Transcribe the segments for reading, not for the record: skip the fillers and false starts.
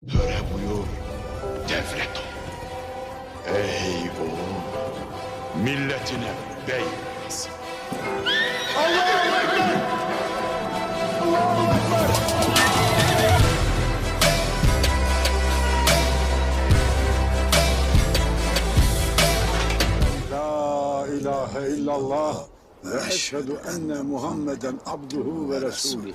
Höre buyur devlet ol. Ey oğul, milletine bey olmasın. La ilahe illallah ve eşhedü enne Muhammeden abduhu ve resulü.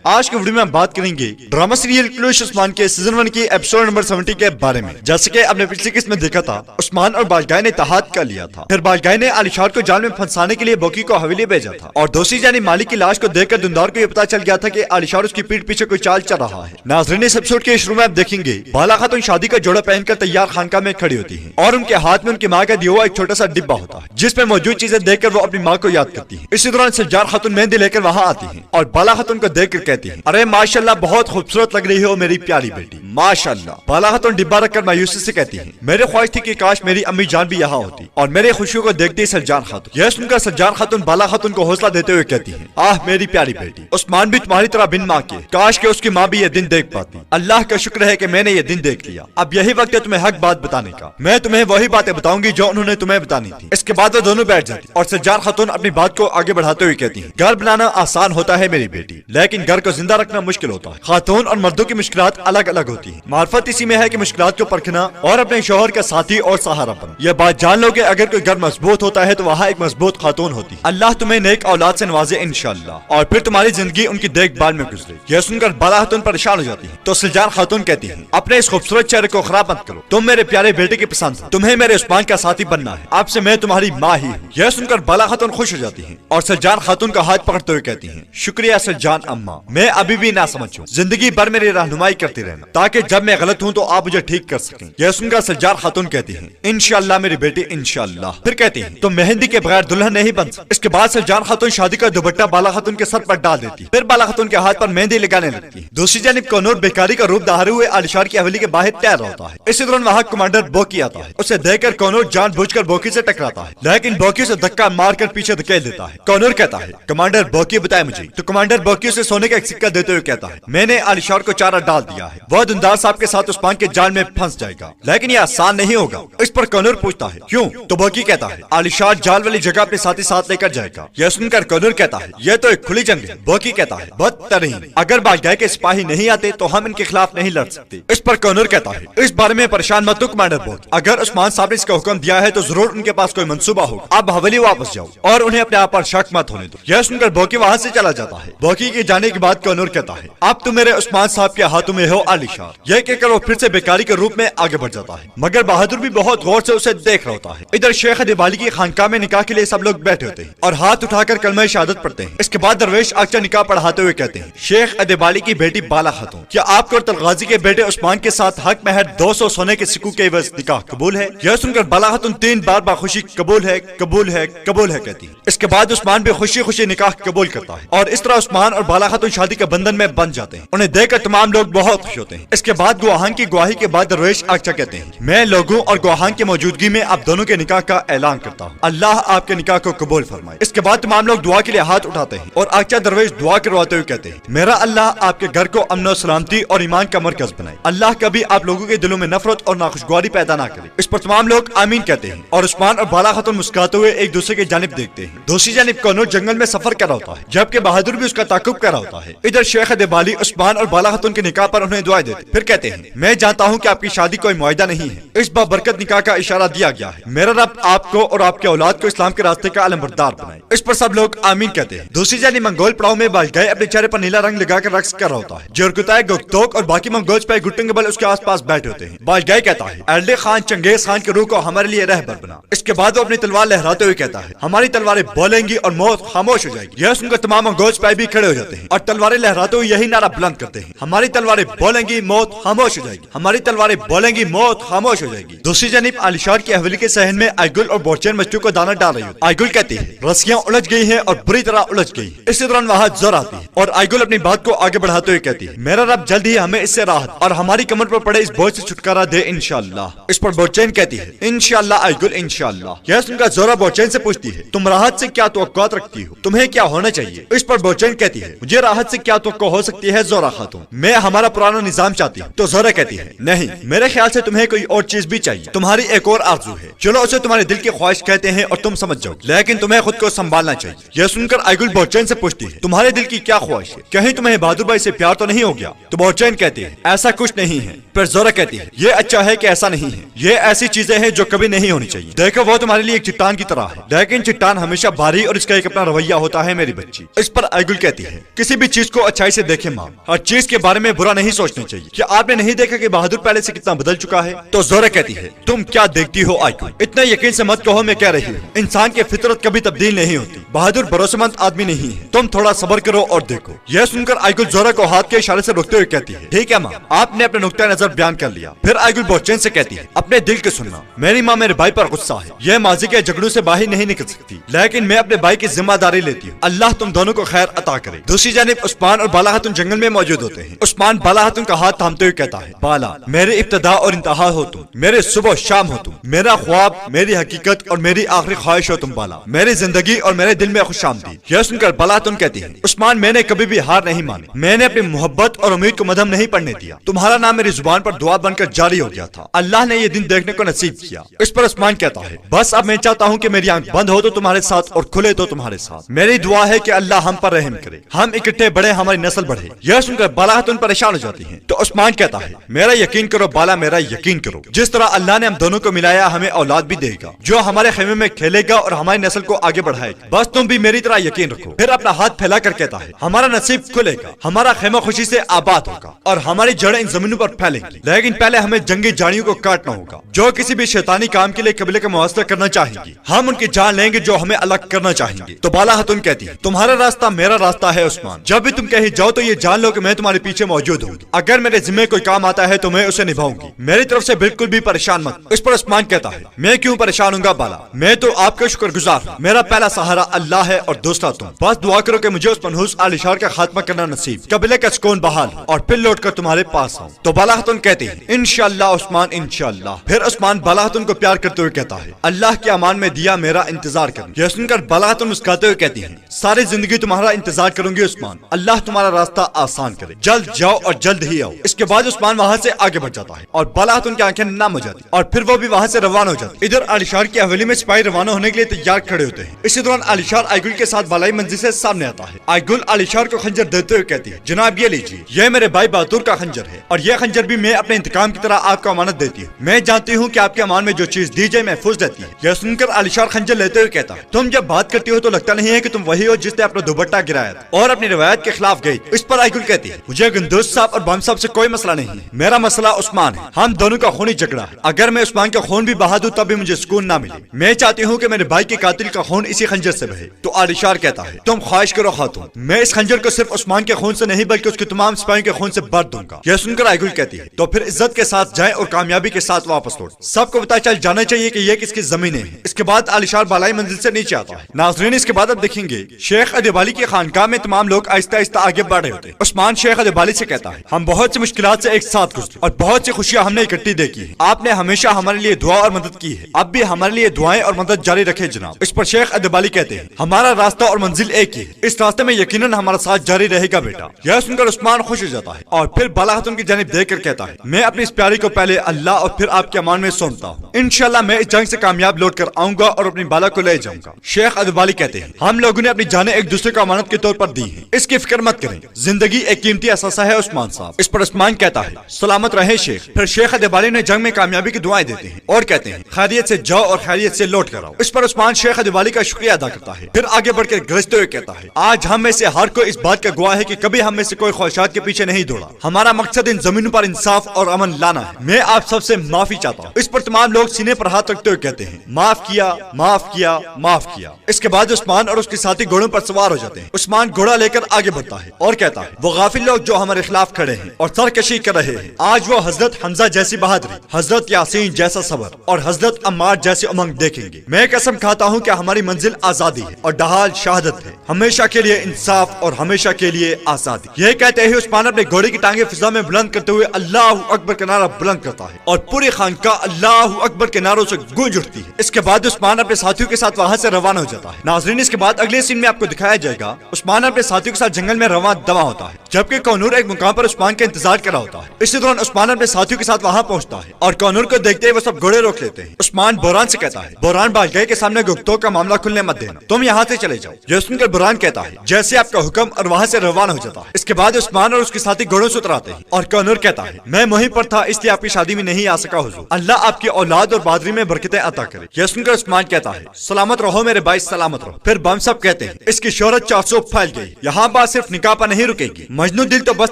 आज के video में हम बात करेंगे drama serial क्लोश Usman के season 1 की एपिसोड नंबर 70 के बारे में। जैसे कि आपने पिछली किस्त में देखा था, उस्मान और बालगाय ने इत्तेहाद कर लिया था। फिर बालगाय ने आलिशार को जाल में फंसाने के लिए बोकी को हवेली भेजा था और दूसरी जानी मालिक की लाश को देखकर दुंदार को ये पता चल गया था कि आलिशार उसकी पीठ पीछे कोई चाल चल रहा है। नाज़रीन, इस एपिसोड के शुरू में आप देखेंगे बाला खातून शादी का जोड़ा पहनकर तैयार खानका में खड़ी होती है और उनके हाथ में उनकी माँ का दिया हुआ एक छोटा सा डिब्बा होता है जिसमें मौजूद चीजें देखकर वो अपनी माँ को याद करती है। इसी दौरान सज्जार खातून मेहंदी लेकर वहाँ आती है और बाला खातून को देखकर कहती है, अरे माशाल्लाह, बहुत खूबसूरत लग रही हो मेरी प्यारी बेटी, माशाल्लाह। बाला खातून डिब्बा रखकर मायूसी से कहती है, मेरे ख्वाहिश थी कि काश मेरी अम्मी जान भी यहाँ होती। और मेरे खुशियों को देखती सज्जार खातून। यह सुनकर सज्जार खातून बाला खातून को हौसला देते हुए कहती है, आह मेरी प्यारी बेटी, उस्मान भी तुम्हारी तरह बिन माँ के, काश के उसकी माँ भी ये दिन देख पाती। अल्लाह का शुक्र है कि मैंने ये दिन देख लिया। अब यही वक्त है तुम्हें हक बात बताने का। मैं तुम्हें वही बातें बताऊंगी जो उन्होंने तुम्हें बतानी थी। इसके बाद वो दोनों बैठ जाती और सज्जार खातून अपनी बात को आगे बढ़ाते हुए कहती है, घर बनाना आसान होता है मेरी बेटी, लेकिन घर को जिंदा रखना मुश्किल होता है। खातून और मर्दों की मुश्किलात अलग अलग होती हैं। मार्फत इसी में है कि मुश्किलात को परखना और अपने शोहर का साथी और सहारा बनना। यह बात जान लो कि अगर कोई घर मजबूत होता है तो वहाँ एक मजबूत खातून होती है। अल्लाह तुम्हें नेक औलाद से नवाजे इंशाअल्लाह, और फिर तुम्हारी जिंदगी उनकी देखभाल में गुजरे। यह सुनकर बाला खातून परेशान हो जाती है तो सज्जार खातून कहती है, अपने इस खूबसूरत चेहरे को खराब मत करो, तुम मेरे प्यारे बेटे की पसंद हो, तुम्हें मेरे उस्मान का साथी बनना है, अब से मैं तुम्हारी माँ ही हूँ। यह सुनकर बाला खातून खुश हो जाती है और सज्जार खातून का हाथ पकड़ते हुए कहती है, शुक्रिया सज्जान अम्मा, मैं अभी भी ना समझूं, जिंदगी भर मेरी रहनुमाई करती रहना ताकि जब मैं गलत हूँ तो आप मुझे ठीक कर सकें। यह सुनकर सज्जार खातून कहती है, इंशाअल्लाह मेरी बेटी इंशाअल्लाह। फिर कहती है, तुम मेहंदी के बगैर दुल्हन नहीं बन सकती। इसके बाद सज्जार खातून शादी का दुपट्टा बाला खातून के सर पर डाल देती है। फिर बाला खातून के हाथ पर मेहंदी लगाने लगती है। दूसरी जानिब कनूर बेकारी का रूप धारे हुए आलिशार की हवेली के बाहर तैयार होता है। इसी दौरान वहाँ कमांडर बोकी आता है। उसे देखकर कनूर जानबूझकर बोकी से टकराता है, लेकिन बोकी उसे धक्का मारकर पीछे धकेल देता है। कनूर कहता है, कमांडर बोकी बताए मुझे। तो कमांडर बोकी उसे सोने का एक सिक्का देते हुए कहता है, मैंने आलिशार को चारा डाल दिया है, वह दुंदार साहब के साथ उस्मान के जाल में फंस जाएगा, लेकिन यह आसान नहीं होगा। इस पर कनूर पूछता है, क्यों? तो बोकी कहता है, आलिशार जाल वाली जगह अपने साथी साथ लेकर जाएगा। यह सुनकर कनूर कहता है, यह तो एक खुली जंग है। बोकी कहता है, बदतरीन, अगर बालगाय के सिपाही नहीं आते तो हम इनके खिलाफ नहीं लड़ सकते। इस पर कनूर कहता है, इस बारे में परेशान मत हो कमांडर बोकी, अगर उस्मान साहब ने इसका हुक्म दिया है तो जरूर उनके पास कोई मंसूबा होगा। अब हवेली वापस जाओ और उन्हें अपने आप पर शक मत होने दो। यह सुनकर बोकी वहाँ से चला जाता है। बोकी के जाने के बाद कनूर कहता है, अब तुम मेरे उस्मान साहब के हाथों में हो आलिशार। यह कहकर वो फिर से बेकारी के रूप में आगे बढ़ जाता है, मगर बहादुर भी बहुत गौर से उसे देख रहा होता है। इधर शेख अदेबाली की खानकाह में निकाह के लिए सब लोग बैठे होते हैं और हाथ उठाकर कलमा शहादत पढ़ते हैं। इसके बाद दरवेश आगचा निकाह पढ़ाते हुए कहते हैं, शेख अदेबाली की बेटी बाला खातून, क्या आपको और तलगाजी के बेटे उस्मान के साथ हक महर 200 सोने के सिक्कों के एवज निकाह कबूल है? यह सुनकर बाला खातून 3 बार बाखुशी कबूल है कबूल है कबूल है कहती है। इसके बाद उस्मान भी खुशी खुशी निकाह कबूल करता है और इस तरह उस्मान और बाला खातून शादी के बंधन में बंध जाते हैं। उन्हें देखकर तमाम लोग बहुत खुश होते हैं। इसके बाद गुआहान की गवाही के बाद दरवेश आगचा कहते हैं, मैं लोगों और गुआहान की मौजूदगी में आप दोनों के निकाह का ऐलान करता हूँ, अल्लाह आपके निकाह को कबूल फरमाए। इसके बाद तमाम लोग दुआ के लिए हाथ उठाते हैं और आगचा दरवेश दुआ करवाते हुए कहते हैं, मेरा अल्लाह आपके घर को अमन और सलामती और ईमान का मरकज बनाए, अल्लाह कभी आप लोगों के दिलों में नफरत और नाखुशगवारी पैदा ना करे। इस पर तमाम लोग आमीन कहते हैं और उस्मान और बाला खातून मुस्कुराते हुए एक दूसरे की जानिब देखते हैं। दूसरी जानिब कनूर जंगल में सफर कर रहा होता है, जबकि बहादुर भी उसका ताकुब कर रहा होता है। इधर शेख अदेबाली उस्मान और बाला खातून के निकाह पर उन्हें दुआ देते, फिर कहते हैं, मैं जानता हूँ कि आपकी शादी कोई मुआहिदा नहीं है, इस बाबरकत निकाह का इशारा दिया गया है, मेरा रब आपको और आपके औलाद को इस्लाम के रास्ते का अलमबरदार बनाए। इस पर सब लोग आमीन कहते हैं। दूसरी जानिब मंगोल पड़ाव में बालगाय अपने चेहरे पर नीला रंग लगाकर रक्स कर रहा होता है। जोरकुताय गुक्तोक और बाकी मंगोल पे गुट्टंगबल उसके आसपास बैठे होते हैं। बालगाय कहता है, एर्ले खान चंगेज खान के रूह को हमारे लिए रहबर बना। इसके बाद वो अपनी तलवार लहराते हुए कहता है, हमारी तलवारें बोलेंगी और मौत खामोश हो जाएगी। यह सुनकर तमाम मंगोल पे भी खड़े हो जाते हैं और तलवारें लहराते हुए यही नारा बुलंद करते हैं, हमारी तलवारें बोलेंगी मौत खामोश हो जाएगी, हमारी तलवारें बोलेंगी मौत खामोश हो जाएगी। दूसरी जानिब आलिशार की हवेली के सहन में आइगुल और बोरचैन मछलियों को दाना डाल रही होती। आइगुल कहती है रस्सियां उलझ गई हैं और बुरी तरह उलझ गई। इसी दौरान वहाँ ज़ोर आती है और आइगुल अपनी बात को आगे बढ़ाते हुए कहती है मेरा रब जल्द ही हमें इससे राहत और हमारी कमर पर पड़े इस बोझ से छुटकारा दे इंशाअल्लाह। इस पर बोरचैन कहती है इंशाअल्लाह आइगुल इंशाअल्लाह। यह सुनकर जोरा बोरचैन से पूछती है तुम राहत से क्या तवक्कुआत रखती हो, तुम्हें क्या होना चाहिए? इस पर बोरचैन कहती है मुझे राहत से क्या तवक्को हो सकती है जोरा खातून, मैं हमारा पुराना निजाम चाहती हूँ। तो जोरा कहती है नहीं, मेरे ख्याल से तुम्हें कोई और चीज भी चाहिए, तुम्हारी एक और आरज़ू है, चलो उसे तुम्हारे दिल की ख्वाहिश कहते हैं और तुम समझ जाओ, लेकिन तुम्हें खुद को संभालना चाहिए। यह सुनकर आइगुल बोरचैन से पूछती है तुम्हारे दिल की क्या ख्वाहिश है, कहीं तुम्हें बहादुर भाई से प्यार तो नहीं हो गया? तो बोरचैन कहती है ऐसा कुछ नहीं है। फिर जोरा कहती है ये अच्छा है कि ऐसा नहीं है, ये ऐसी चीजें हैं जो कभी नहीं होनी चाहिए। देखो वो तुम्हारे लिए एक चट्टान की तरह है, लेकिन चट्टान हमेशा भारी और इसका एक अपना रवैया होता है मेरी बच्ची। इस पर आइगुल कहती है किसी भी चीज को अच्छाई से देखे माँ, हर चीज के बारे में बुरा नहीं सोचना चाहिए। क्या आपने नहीं देखा कि बहादुर पहले से कितना बदल चुका है? तो जोरा कहती है तुम क्या देखती हो आइगुल, इतना यकीन से मत कहो मैं कह रही हूँ, इंसान की फितरत कभी तब्दील नहीं होती, बहादुर भरोसेमंद आदमी नहीं है, तुम थोड़ा सब्र करो और देखो। यह सुनकर आइगुल जोरा को हाथ के इशारे से रोकते हुए कहती है ठीक है माँ, आपने अपने नुक्ता नजर बयान कर लिया। फिर आइगुल बोरचैन से कहती है अपने दिल के सुनना, मेरी माँ मेरे भाई पर गुस्सा है, यह माजी के झगड़ों से बाहर नहीं निकल सकती, लेकिन मैं अपने भाई की जिम्मेदारी लेती हूँ, अल्लाह तुम दोनों को खैर अता करे। दूसरी जानिब उस्मान और बाला खातून जंगल में मौजूद होते हैं। उस्मान बाला खातून का हाथ थामते हुए कहता है बाला मेरे इब्तिदा और इंतहा हो तुम, मेरे सुबह शाम हो तुम, मेरा ख्वाब, मेरी हकीकत और मेरी आखिरी ख्वाहिश हो तुम बाला, मेरी जिंदगी और मेरे दिल में खुशामदीद। यह सुनकर बाला खातून कहती है उस्मान मैंने कभी भी हार नहीं मानी, मैंने अपनी मोहब्बत और उम्मीद को मदम नहीं पड़ने दिया, तुम्हारा नाम मेरी जुबान पर दुआ बनकर जारी हो गया था, अल्लाह ने ये दिन देखने को नसीब किया। इस पर उस्मान कहता है बस अब मैं चाहता हूँ कि मेरी आंख बंद हो तो तुम्हारे साथ और खुले तो तुम्हारे साथ, मेरी दुआ है कि अल्लाह हम पर रहम करे, हम इकट्ठे बढ़े, हमारी नस्ल बढ़े। यह सुनकर बाला खातून परेशान हो जाती हैं। तो उस्मान कहता है मेरा यकीन करो बाला, मेरा यकीन करो, जिस तरह अल्लाह ने हम दोनों को मिलाया हमें औलाद भी देगा जो हमारे खेमे में खेलेगा और हमारी नस्ल को आगे बढ़ाएगा, बस तुम भी मेरी तरह यकीन रखो। फिर अपना हाथ फैला कर कहता है हमारा नसीब खुलेगा, हमारा खेमा खुशी से आबाद होगा और हमारी जड़ें इन जमीनों पर फैलेंगी, लेकिन पहले हमें जंगी जानियों को काटना होगा जो किसी भी शैतानी काम के लिए कबीले का मुआवजा करना चाहेंगी, हम उनकी जान लेंगे जो हमें अलग करना चाहेंगे। तो बाला खातून कहती है तुम्हारा रास्ता मेरा रास्ता है उस्मान, जब भी तुम कहीं जाओ तो ये जान लो कि मैं तुम्हारे पीछे मौजूद हूँ, अगर मेरे जिम्मे कोई काम आता है तो मैं उसे निभाऊंगी, मेरी तरफ से बिल्कुल भी परेशान मत। इस पर उस्मान कहता है मैं क्यों परेशान हूँ बाला, मैं तो आपका शुक्रगुजार हूँ, मेरा पहला सहारा अल्लाह है और दूसरा तुम, बस दुआ करो कि मुझे उस मनहूस आलिशार का खात्मा करना नसीब, कबीले का सुकून बहाल और फिर लौट कर तुम्हारे पास आऊं। तो बाला खातून कहती है इंशाअल्लाह उस्मान इंशाअल्लाह। फिर उस्मान बाला खातून को प्यार करते हुए कहता है अल्लाह के अमान में दिया मेरा इंतजार कर। यह सुनकर बाला खातून मुस्कुराते हुए कहती है सारी जिंदगी तुम्हारा इंतजार करूंगी उस्मान, अल्लाह तुम्हारा रास्ता आसान करे, जल्द जाओ और जल्द ही आओ। इसके बाद उस्मान वहाँ से आगे बढ़ जाता है और बाला खातून की आंखें नम हो जाती और फिर वो भी वहाँ से रवाना हो जाती। इधर आलिशार की हवेली में सिपाही रवाना होने के लिए तैयार खड़े होते हैं। इसी दौरान आलिशार आइगुल के साथ बालाई मंजिल से सामने आता है। आइगुल आलिशार को खंजर देते हुए कहती है जनाब ये लीजिए, यह मेरे भाई बहादुर का खंजर है और यह खंजर भी मैं अपने इंतकाम की तरह आपको अमानत देती हूँ, मैं जानती हूँ कि आपके अमान में जो चीज दी जाए महफूज रहती है। यह सुनकर आलिशार खंजर लेते हुए कहता है तुम जब बात करती हो तो लगता नहीं है कि तुम वही हो जिसने अपना दुपट्टा गिराया था और अपनी रिवायत के खिलाफ गई। इस पर आइगुल कहती है मुझे गंदोज साहब और बम साहब से कोई मसला नहीं है, मेरा मसला उस्मान है, हम दोनों का खूनी झगड़ा है, अगर मैं उस्मान का खून भी बहा दूं तब भी मुझे सुकून ना मिले, मैं चाहती हूँ कि मेरे भाई के कातिल का खून इसी खंजर से बहे। तो आलिशार कहता है तुम ख्वाहिश करो खातून, मैं इस खंजर को सिर्फ उस्मान के खून से नहीं बल्कि उसके तमाम सिपाहियों के खून से भर दूंगा। यह सुनकर आइगुल कहती है तो फिर इज्जत के साथ जाएं और कामयाबी के साथ वापस लौट, सबको पता चल जाना चाहिए कि ये किसकी जमीनें हैं। इसके बाद आलिशार बालाई मंजिल से नीचे आता है। नाज़रीन इसके बाद अब देखेंगे शेख अदबाली की खानकाह में तमाम लोग आहिस्ता आहिस्ता आगे बढ़ रहे होते हैं। उस्मान शेख अदबाली से कहता है हम बहुत सी मुश्किलात से एक साथ गुजरे और बहुत सी खुशियां हमने इकट्ठी देखी है, आपने हमेशा हमारे लिए दुआ और मदद की है, अब भी हमारे लिए दुआएं और मदद जारी रखे जनाब। इस पर शेख अदबाली कहते हैं हमारा रास्ता और मंजिल एक ही है, इस रास्ते में यकीनन हमारा साथ जारी रहेगा बेटा। यह सुनकर उस्मान खुश हो जाता है और फिर बाला खातून की जानिब देखकर कहता है मैं अपनी इस प्यारी को पहले अल्लाह और फिर आपके अमान में सौंपता हूँ, इंशाल्लाह मैं इस जंग से कामयाब लौट कर आऊंगा और अपनी बाला को ले जाऊंगा। शेख अदबाली कहते हैं हम लोगों ने अपनी जानें एक दूसरे को अमानत के तौर पर दी है, इसकी फिक्र मत करें, जिंदगी एक कीमती असासा है उस्मान साहब। इस पर उस्मान कहता है सलामत रहे शेख। फिर शेख अदबाली ने जंग में कामयाबी की दुआएं देते हैं और कहते हैं खैरियत से जाओ और खैरियत से लौट कर आओ। इस पर उस्मान शेख अदबाली का शुक्रिया अदा करता है, फिर आगे बढ़कर गरजते हुए कहता है आज हम में से हर कोई इस बात का गवाह है कि कभी हम में से कोई ख्वाहिशात के पीछे नहीं दौड़ा, हमारा मकसद इन जमीनों पर इंसाफ और अमन लाना है, मैं आप सबसे माफी चाहता हूँ। इस पर तमाम लोग सीने पर हाथ रखते हुए कहते हैं माफ किया माफ किया माफ किया। इसके बाद उस्मान और उसके साथी घोड़ों पर सवार हो जाते हैं। उस्मान घोड़ा लेकर आगे آگے بڑھتا ہے اور کہتا ہے وہ غافل لوگ جو ہمارے خلاف کھڑے ہیں اور سرکشی کر رہے ہیں، آج وہ حضرت حمزہ جیسی بہادری، حضرت یاسین جیسا صبر اور حضرت عمار جیسی امنگ دیکھیں گے۔ میں قسم کھاتا ہوں کہ ہماری منزل آزادی ہے اور ڈھال شہادت ہے، ہمیشہ کے لیے انصاف اور ہمیشہ کے لیے آزادی۔ یہ کہتے ہی عثمان اپنے گھوڑے کی ٹانگیں فضا میں بلند کرتے ہوئے اللہ اکبر کا نعرہ بلند کرتا ہے اور پوری خانقاہ اللہ اکبر کے نعروں سے گونج اٹھتی ہے۔ اس کے بعد عثمان اپنے ساتھیوں کے ساتھ وہاں سے روانہ ہو جاتا ہے۔ ناظرین، اس کے بعد اگلے سین میں آپ کو دکھایا جائے گا عثمان اپنے ساتھیوں کے ساتھ جنگل میں رواں دواں ہوتا ہے، جبکہ کونور ایک مقام پر عثمان کا انتظار کر رہا ہوتا ہے۔ اسی دوران عثمان اپنے ساتھیوں کے ساتھ وہاں پہنچتا ہے اور کونور کو دیکھتے ہی وہ سب گھوڑے روک لیتے ہیں۔ عثمان بوران سے کہتا ہے بوران بادشاہ کے سامنے گفتگو کا معاملہ کھلنے مت دینا، تم یہاں سے چلے جاؤ۔ یہ سن کر بوران کہتا ہے جیسے آپ کا حکم، اور وہاں سے روانہ ہو جاتا ہے۔ اس کے بعد عثمان اور اس کے ساتھی گھوڑوں سے اتراتے ہیں اور کونور کہتا ہے میں مہم پر تھا اس لیے آپ کی شادی میں نہیں آ سکا حضور، اللہ آپ کی اولاد اور بہادری میں برکتیں عطا کرے۔ یہ سن کر عثمان کہتا ہے سلامت رہو میرے بھائی، سلامت رہو۔ پھر بم سب کہتے ہیں اس کی شہرت 400 پھیل گئی، یہاں بات صرف نکاح پر نہیں رکے گی، مجنو دل تو بس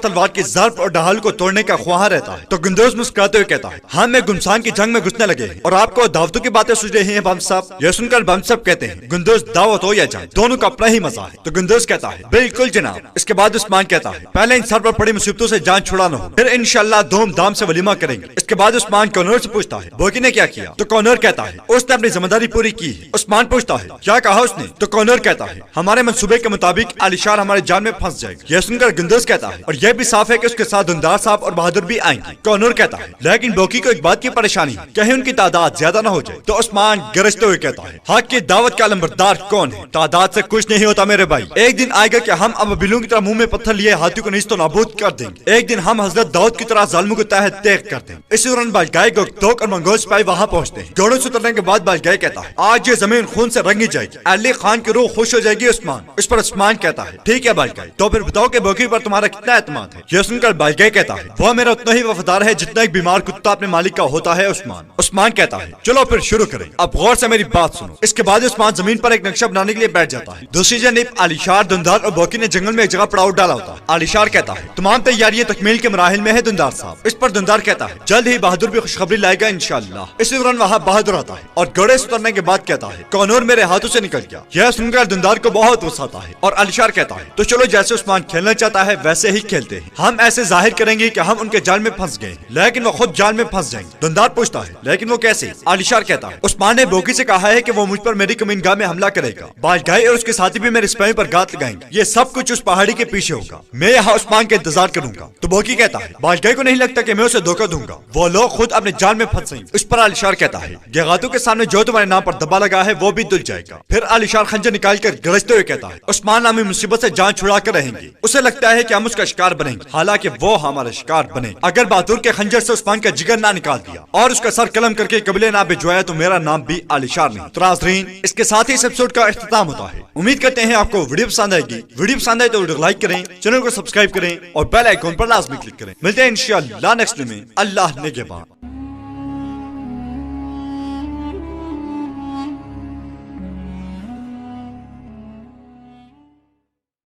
تلوار کی ضرب اور ڈھال کو توڑنے کا خواہاں رہتا ہے۔ تو گندوز مسکراتے ہوئے کہتا ہے ہم میں گمسان کی جنگ میں گھسنے لگے ہیں اور آپ کو دعوتوں کی باتیں سوچ رہے ہیں بم صاحب۔ یہ سن کر بم صاحب کہتے ہیں گندوز دعوت ہو یا جنگ دونوں کا اپنا ہی مزہ ہے۔ تو گندوز کہتا ہے بالکل جناب۔ اس کے بعد عثمان کہتا ہے پہلے ان سر پر پڑی مصیبتوں سے جان چھڑانا ہو، پھر انشاءاللہ دھوم دھام سے ولیمہ کریں گے۔ اس کے بعد عثمان کونور سے پوچھتا ہے بوکی نے کیا کیا؟ تو کونور کہتا ہے اس نے اپنی ذمہ داری پوری کی ہے۔ عثمان پوچھتا ہے کیا کہا اس نے؟ تو کونور کہتا ہے ہمارے منصوبے کے مطابق علی شار ہمارے جان میں پھنس جائے گا۔ یہ سن کر گندوز کہتا ہے اور یہ بھی صاف ہے کہ اس کے ساتھ دندار صاحب اور بہادر بھی آئیں گے۔ کونور کہتا ہے لیکن بوکی کو ایک بات کی پریشانی ہے، کہیں ان کی تعداد زیادہ نہ ہو جائے۔ تو عثمان گرجتے ہوئے کہتا ہے حق کی دعوت کا لمبردار کون ہے؟ تعداد سے کچھ نہیں ہوتا میرے بھائی، ایک دن آئے گا کہ ہم ابابیلوں کی طرح منہ میں پتھر لیے ہاتھی کو نیست و نابود کر دیں گے، ایک دن ہم حضرت داؤد کی طرح ظالموں کو تحت تیغ کر دیں گے۔ اسی دوران بادشاہ گوکتوک اور منگول سپاہی وہاں پہنچتے ہیں۔ گھوڑوں سے اترنے کے بعد بادشاہ کہتا ہے آج یہ زمین خون سے رنگی جائے گی، علی خان کی روح خوش ہو جائے گی عثمان۔ اس پر عثمان کہتا ہے ٹھیک ہے بادشاہ، تو پھر بتاؤ کہ بوکی پر تمہارا کتنا اعتماد ہے؟ یہ سن کر بادشاہ کہتا ہے وہ میرا اتنا ہی وفادار ہے جتنا ایک بیمار کتا اپنے مالک کا ہوتا ہے عثمان۔ عثمان کہتا ہے چلو پھر شروع کریں، اب غور سے میری بات سنو۔ اس کے بعد عثمان زمین پر ایک نقشہ بنانے کے لیے بیٹھ جاتا ہے۔ دوسری جانب علی شار، دندار اور بوکی نے جنگل میں ایک جگہ پڑاؤ ڈالا ہوتا ہے۔ علی شار کہتا ہے تمام تیاریاں تکمیل کے مراحل میں ہے دندار صاحب۔ اس پر دندار کہتا ہے جلد ہی بہادر بھی خوشخبری لائے گا انشاءاللہ۔ اسی دوران وہاں بہادر آتا ہے اور گھوڑے سے اترنے کے بعد کہتا ہے کونور میرے ہاتھوں سے نکل گیا۔ یہ سن کر دندار کو بہت غصہ آتا ہے اور علی شار کہتا ہے تو چلو جیسے عثمان کھیلنا چاہتا ہے ویسے ہی کھیلتے ہیں، ہم ایسے ظاہر کریں گے کہ ہم ان کے جال میں پھنس گئے لیکن وہ خود جال میں پھنس جائیں گے۔ دندار پوچھتا ہے لیکن وہ کیسے؟ علی شار کہتا ہے عثمان نے بوکی سے کہا ہے کہ وہ مجھ پر میری کمینگاہ میں حملہ کرے گا، بادشاہ اور اس کے ساتھی بھی میرے سپاہی پر گات لگائیں گے، یہ سب کچھ اس پہاڑی کے پیچھے ہوگا، میں یہاں عثمان کا انتظار کروں گا۔ تو بوکی کہتا ہے بادشاہ کو نہیں لگتا کہ میں اسے دھوکہ دوں گا، وہ لوگ خود اپنے جال میں پھنسیں گے۔ اس پر علی شار کہتا ہے گیغاتوں کے سامنے جو تمہارے نام پر دبا لگا ہے وہ بھی دل جائے گا۔ پھر علی شار خنجر نکال کر گرجتے ہوئے کہتا ہے عثمان نامی مصیبت سے جان چھڑا کر رہیں گے، اسے لگتا ہے کہ ہم اس کا شکار بنیں گے، حالانکہ وہ ہمارا شکار بنے۔ اگر بہادر کے خنجر سے عثمان کا جگر نہ نکال دیا اور اس کا سر قلم کر کے قبلے نہ بھجوایا تو میرا نام بھی علی شار نہیں۔ تو ناظرین، اس کے ساتھ ہی اس ایپیسوڈ کا اختتام ہوتا ہے۔ امید کرتے ہیں آپ کو ویڈیو پسند آئے گی۔ ویڈیو پسند آئے تو ویڈیو لائک کریں، چینل کو سبسکرائب کریں اور بیل آئیکن پر لازمی کلک کریں۔ ملتے ہیں انشاءاللہ نیکسٹ میں۔ اللہ نگہبان۔